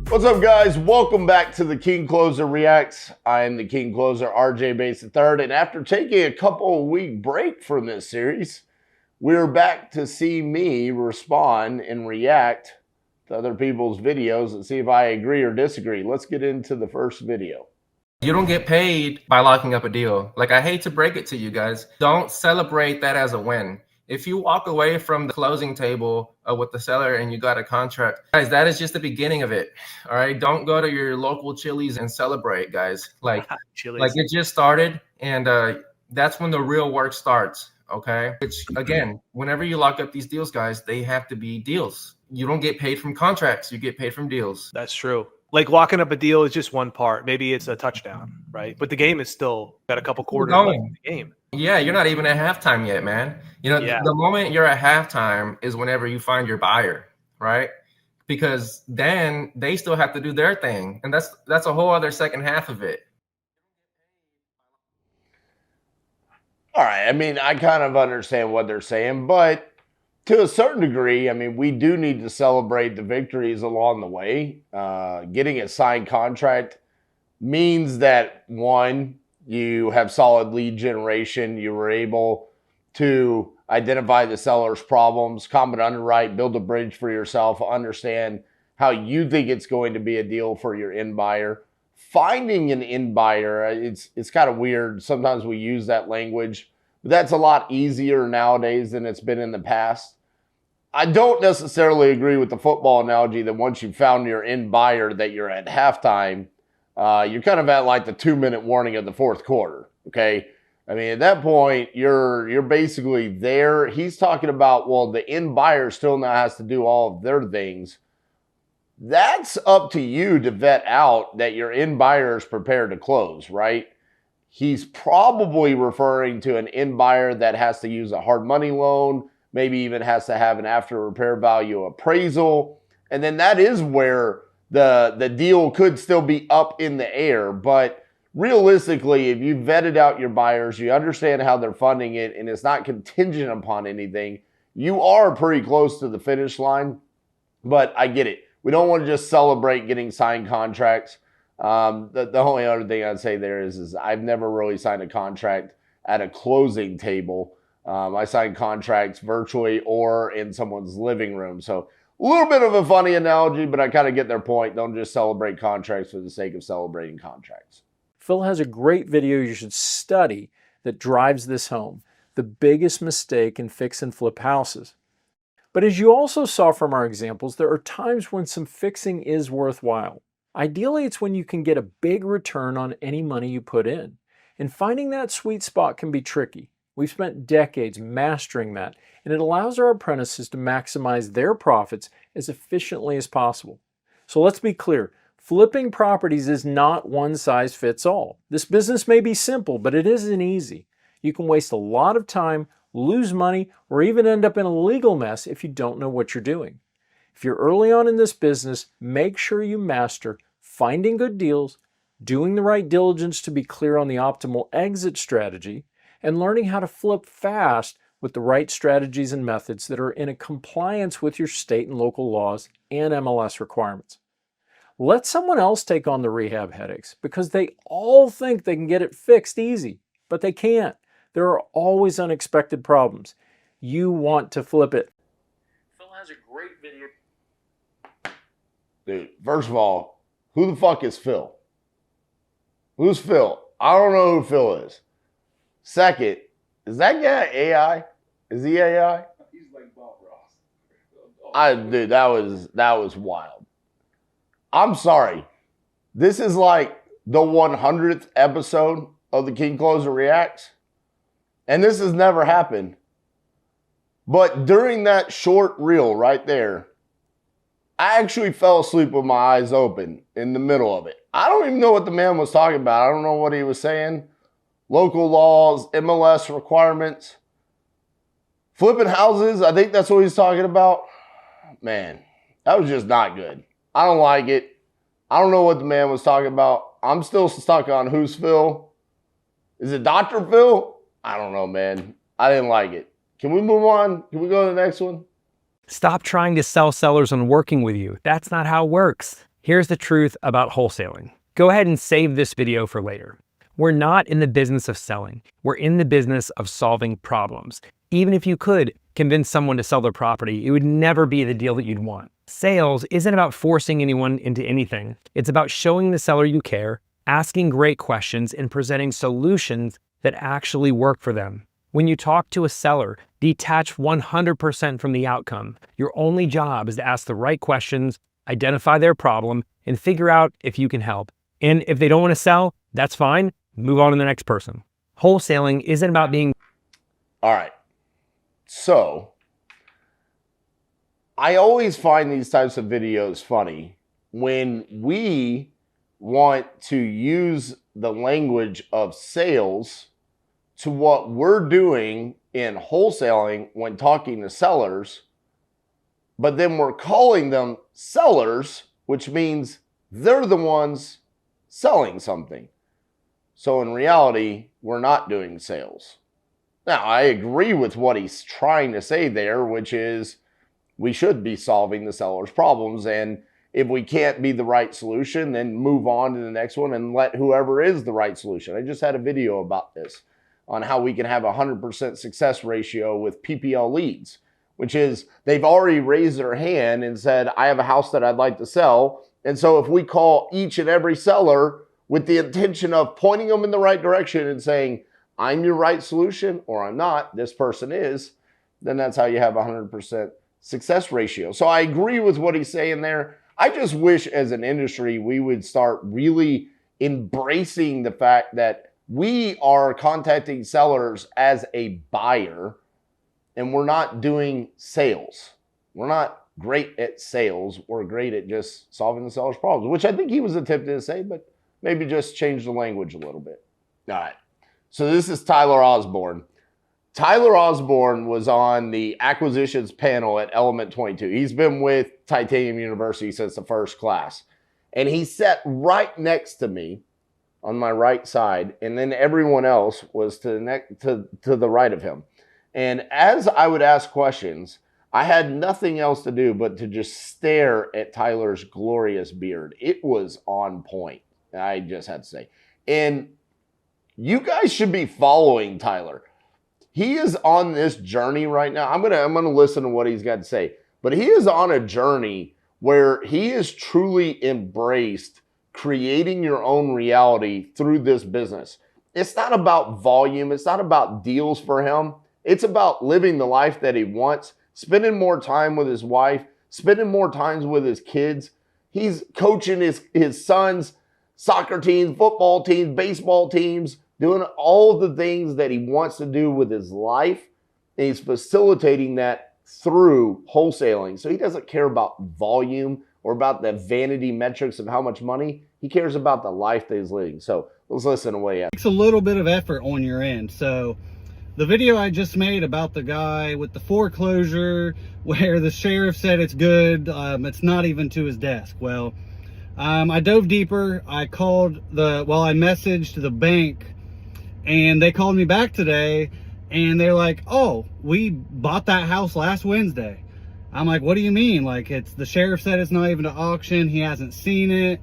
What's up, guys? Welcome back to the King Closer Reacts. I am the King Closer, RJ Bates III, and after taking a couple of week break from this series, we're back to see me respond and react to other people's videos and see if I agree or disagree. Let's get into the first video. You don't get paid by locking up a deal. Like, I hate to break it to you guys. Don't celebrate that as a win. If you walk away from the closing table with the seller and you got a contract, guys, that is just the beginning of it. All right. Don't go to your local Chili's and celebrate, guys. Like it just started, and that's when the real work starts. Okay. Which, again, whenever you lock up these deals, guys, they have to be deals. You don't get paid from contracts. You get paid from deals. That's true. Like, locking up a deal is just one part. Maybe it's a touchdown, right? But the game is still got a couple quarters left in the game. Yeah, you're not even at halftime yet, man. You know, the moment you're at halftime is whenever you find your buyer, right? Because then they still have to do their thing, and that's a whole other second half of it. All right, I mean, I kind of understand what they're saying, but to a certain degree, I mean, we do need to celebrate the victories along the way. Getting a signed contract means that, one, you have solid lead generation. You were able to identify the seller's problems, common underwrite, build a bridge for yourself, understand how you think it's going to be a deal for your end buyer. Finding an end buyer, it's kind of weird. Sometimes we use that language, but that's a lot easier nowadays than it's been in the past. I don't necessarily agree with the football analogy that once you've found your end buyer that you're at halftime. You're kind of at like the 2-minute warning of the fourth quarter, okay? I mean, at that point, you're basically there. He's talking about, well, the end buyer still now has to do all of their things. That's up to you to vet out that your end buyer is prepared to close, right? He's probably referring to an end buyer that has to use a hard money loan, maybe even has to have an after repair value appraisal. And then that is where the deal could still be up in the air. But realistically, if you vetted out your buyers, you understand how they're funding it, and it's not contingent upon anything, you are pretty close to the finish line. But I get it. We don't want to just celebrate getting signed contracts. The only other thing I'd say there is I've never really signed a contract at a closing table. I sign contracts virtually or in someone's living room. So a little bit of a funny analogy, but I kind of get their point. Don't just celebrate contracts for the sake of celebrating contracts. Phil has a great video you should study that drives this home. The biggest mistake in fix and flip houses. But as you also saw from our examples, there are times when some fixing is worthwhile. Ideally, it's when you can get a big return on any money you put in. And finding that sweet spot can be tricky. We've spent decades mastering that, and it allows our apprentices to maximize their profits as efficiently as possible. So let's be clear, flipping properties is not one size fits all. This business may be simple, but it isn't easy. You can waste a lot of time, lose money, or even end up in a legal mess if you don't know what you're doing. If you're early on in this business, make sure you master finding good deals, doing the right diligence to be clear on the optimal exit strategy, and learning how to flip fast with the right strategies and methods that are in compliance with your state and local laws and MLS requirements. Let someone else take on the rehab headaches because they all think they can get it fixed easy, but they can't. There are always unexpected problems. You want to flip it. Phil has a great video. Dude, first of all, who the fuck is Phil? Who's Phil? I don't know who Phil is. Second, is that guy AI? Is he AI? He's like Bob Ross. Dude, that was wild. I'm sorry. This is like the 100th episode of the King Closer Reacts. And this has never happened. But during that short reel right there, I actually fell asleep with my eyes open in the middle of it. I don't even know what the man was talking about. I don't know what he was saying. Local laws, MLS requirements, flipping houses. I think that's what he's talking about. Man, that was just not good. I don't like it. I don't know what the man was talking about. I'm still stuck on who's Phil. Is it Dr. Phil? I don't know, man. I didn't like it. Can we move on? Can we go to the next one? Stop trying to sell sellers on working with you. That's not how it works. Here's the truth about wholesaling. Go ahead and save this video for later. We're not in the business of selling. We're in the business of solving problems. Even if you could convince someone to sell their property, it would never be the deal that you'd want. Sales isn't about forcing anyone into anything. It's about showing the seller you care, asking great questions, and presenting solutions that actually work for them. When you talk to a seller, detach 100% from the outcome. Your only job is to ask the right questions, identify their problem, and figure out if you can help. And if they don't want to sell, that's fine. Move on to the next person. Wholesaling isn't about being... All right. So, I always find these types of videos funny when we want to use the language of sales to what we're doing in wholesaling when talking to sellers, but then we're calling them sellers, which means they're the ones selling something. So in reality, we're not doing sales. Now, I agree with what he's trying to say there, which is we should be solving the seller's problems. And if we can't be the right solution, then move on to the next one and let whoever is the right solution. I just had a video about this on how we can have a 100% success ratio with PPL leads, which is they've already raised their hand and said, I have a house that I'd like to sell. And so if we call each and every seller with the intention of pointing them in the right direction and saying, I'm your right solution or I'm not, this person is, then that's how you have a 100% success ratio. So I agree with what he's saying there. I just wish as an industry we would start really embracing the fact that we are contacting sellers as a buyer and we're not doing sales. We're not great at sales. We're great at just solving the seller's problems, which I think he was attempting to say, but maybe just change the language a little bit. All right. So this is Tyler Osborne. Tyler Osborne was on the acquisitions panel at Element 22. He's been with Titanium University since the first class. And he sat right next to me on my right side, and then everyone else was to the right of him. And as I would ask questions, I had nothing else to do but to just stare at Tyler's glorious beard. It was on point, I just had to say. And you guys should be following Tyler. He is on this journey right now. I'm gonna listen to what he's got to say. But he is on a journey where he has truly embraced creating your own reality through this business. It's not about volume. It's not about deals for him. It's about living the life that he wants, spending more time with his wife, spending more time with his kids. He's coaching his sons' soccer teams, football teams, baseball teams, doing all of the things that he wants to do with his life. And he's facilitating that through wholesaling. So he doesn't care about volume or about the vanity metrics of how much money. He cares about the life that he's living. So let's listen to what he has. It takes a little bit of effort on your end. So the video I just made about the guy with the foreclosure where the sheriff said it's good, it's not even to his desk. Well, I dove deeper. I messaged the bank and they called me back today and they're like, oh, we bought that house last Wednesday. I'm like, what do you mean? Like, the sheriff said it's not even to auction. He hasn't seen it.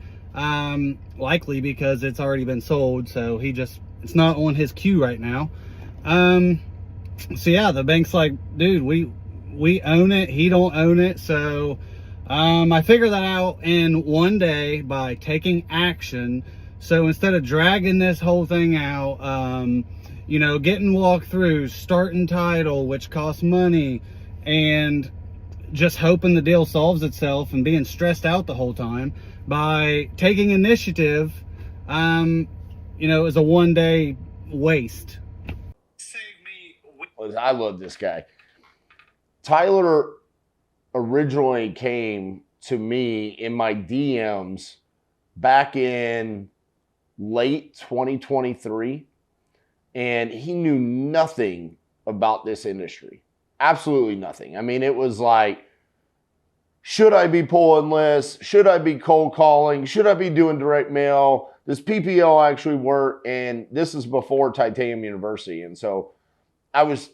Likely because it's already been sold. So it's not on his queue right now. So yeah, the bank's like, dude, we own it. He don't own it. So, I figured that out in one day by taking action. So instead of dragging this whole thing out, getting walkthroughs, starting title, which costs money, and just hoping the deal solves itself and being stressed out the whole time, by taking initiative, is a one-day waste. I love this guy. Tyler originally came to me in my DMs back in late 2023, and he knew nothing about this industry. Absolutely nothing. I mean, it was like, should I be pulling lists? Should I be cold calling? Should I be doing direct mail? Does PPL actually work? And this is before Titanium University. And so I was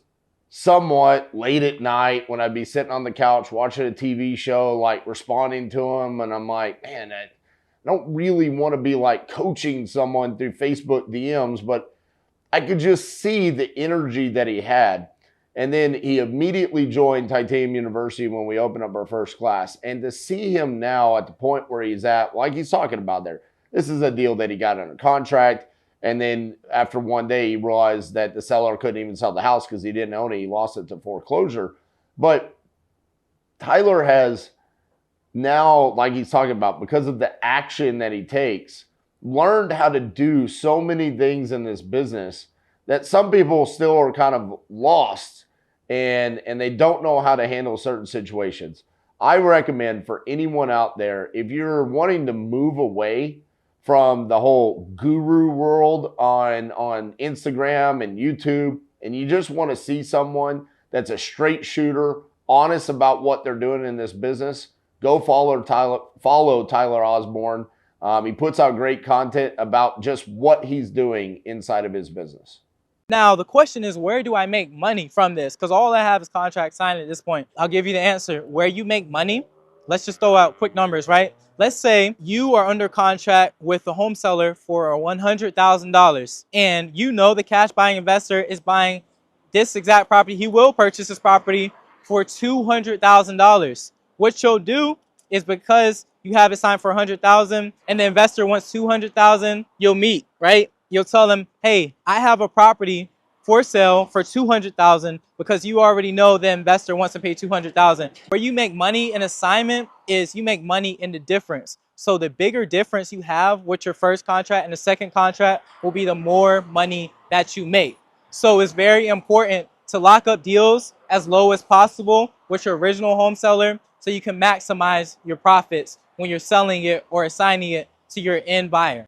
somewhat late at night when I'd be sitting on the couch watching a TV show, like responding to him. And I'm like, man, I don't really want to be like coaching someone through Facebook DMs, but I could just see the energy that he had. And then he immediately joined Titanium University when we opened up our first class. And to see him now at the point where he's at, like he's talking about there, this is a deal that he got under contract. And then after one day, he realized that the seller couldn't even sell the house because he didn't own it. He lost it to foreclosure. But Tyler has now, like he's talking about, because of the action that he takes, learned how to do so many things in this business that some people still are kind of lost and they don't know how to handle certain situations. I recommend for anyone out there, if you're wanting to move away from the whole guru world on Instagram and YouTube, and you just want to see someone that's a straight shooter, honest about what they're doing in this business, go follow Tyler Osborne. He puts out great content about just what he's doing inside of his business. Now, the question is, where do I make money from this? Because all I have is contract signed at this point. I'll give you the answer. Where you make money, let's just throw out quick numbers, right? Let's say you are under contract with a home seller for $100,000 and you know the cash buying investor is buying this exact property. He will purchase this property for $200,000. What you'll do is, because you have it signed for $100,000 and the investor wants $200,000, you'll meet, right? You'll tell them, hey, I have a property for sale for $200,000, because you already know the investor wants to pay $200,000. Where you make money in assignment is you make money in the difference. So the bigger difference you have with your first contract and the second contract will be the more money that you make. So it's very important to lock up deals as low as possible with your original home seller so you can maximize your profits when you're selling it or assigning it to your end buyer.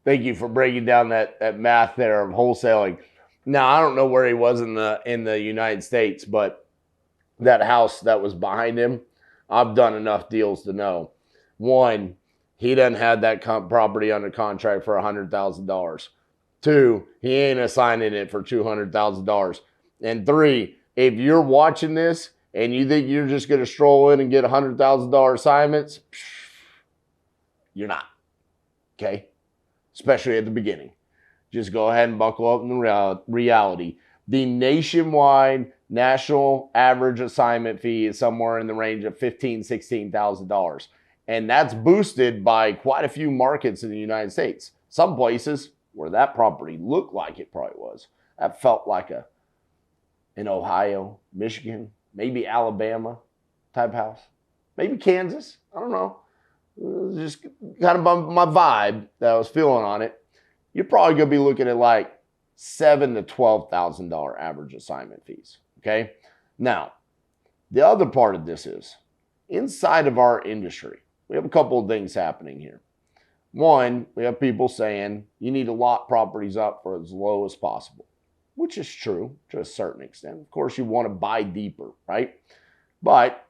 Thank you for breaking down that math there of wholesaling. Now, I don't know where he was in the United States, but that house that was behind him, I've done enough deals to know. One, he doesn't have that property under contract for $100,000. Two, he ain't assigning it for $200,000. And three, if you're watching this and you think you're just going to stroll in and get $100,000 assignments, you're not. Okay? Especially at the beginning. Just go ahead and buckle up in the reality. The nationwide national average assignment fee is somewhere in the range of $15,000, $16,000. And that's boosted by quite a few markets in the United States. Some places where that property looked like it probably was. That felt like in Ohio, Michigan, maybe Alabama type house. Maybe Kansas. I don't know. Just kind of my vibe that I was feeling on it. You're probably going to be looking at like $7,000 to $12,000 average assignment fees. Okay. Now, the other part of this is inside of our industry, we have a couple of things happening here. One, we have people saying you need to lock properties up for as low as possible, which is true to a certain extent. Of course, you want to buy deeper, right? But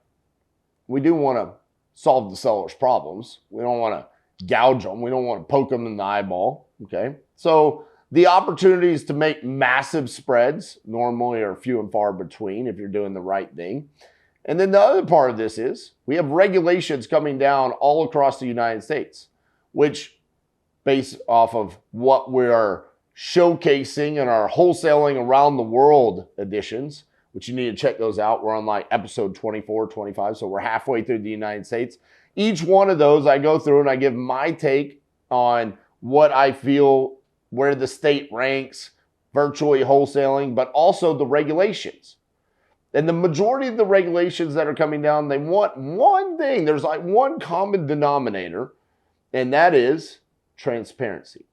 we do want to solve the seller's problems. We don't want to gouge them. We don't want to poke them in the eyeball, okay? So the opportunities to make massive spreads normally are few and far between if you're doing the right thing. And then the other part of this is we have regulations coming down all across the United States, which based off of what we're showcasing in our wholesaling around the world editions, which you need to check those out. We're on like episode 24, 25. So we're halfway through the United States. Each one of those I go through and I give my take on what I feel, where the state ranks virtually wholesaling, but also the regulations. And the majority of the regulations that are coming down, they want one thing. There's like one common denominator, and that is transparency.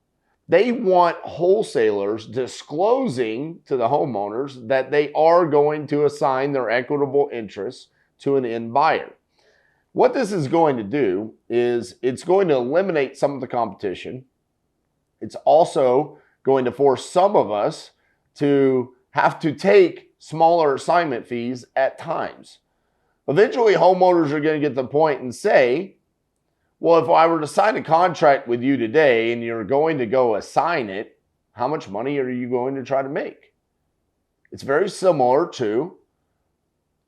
They want wholesalers disclosing to the homeowners that they are going to assign their equitable interests to an end buyer. What this is going to do is it's going to eliminate some of the competition. It's also going to force some of us to have to take smaller assignment fees at times. Eventually, homeowners are going to get to the point and say, well, if I were to sign a contract with you today and you're going to go assign it, how much money are you going to try to make? It's very similar to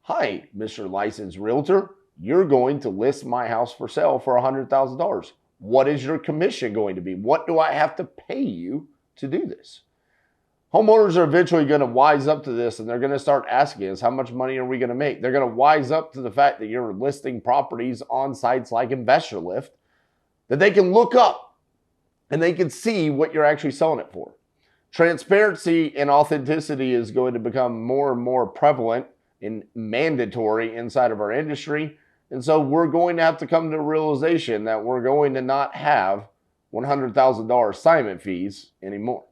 Hi, Mr. Licensed Realtor. You're going to list my house for sale for $100,000. What is your commission going to be? What do I have to pay you to do this? Homeowners are eventually going to wise up to this, and they're going to start asking us, how much money are we going to make? They're going to wise up to the fact that you're listing properties on sites like Investor Lift that they can look up and they can see what you're actually selling it for. Transparency and authenticity is going to become more and more prevalent and mandatory inside of our industry. And so we're going to have to come to the realization that we're going to not have $100,000 assignment fees anymore.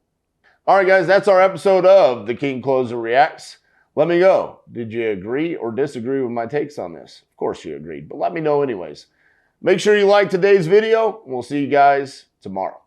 All right, guys, that's our episode of The King Closer Reacts. Let me know. Did you agree or disagree with my takes on this? Of course you agreed, but let me know anyways. Make sure you like today's video. We'll see you guys tomorrow.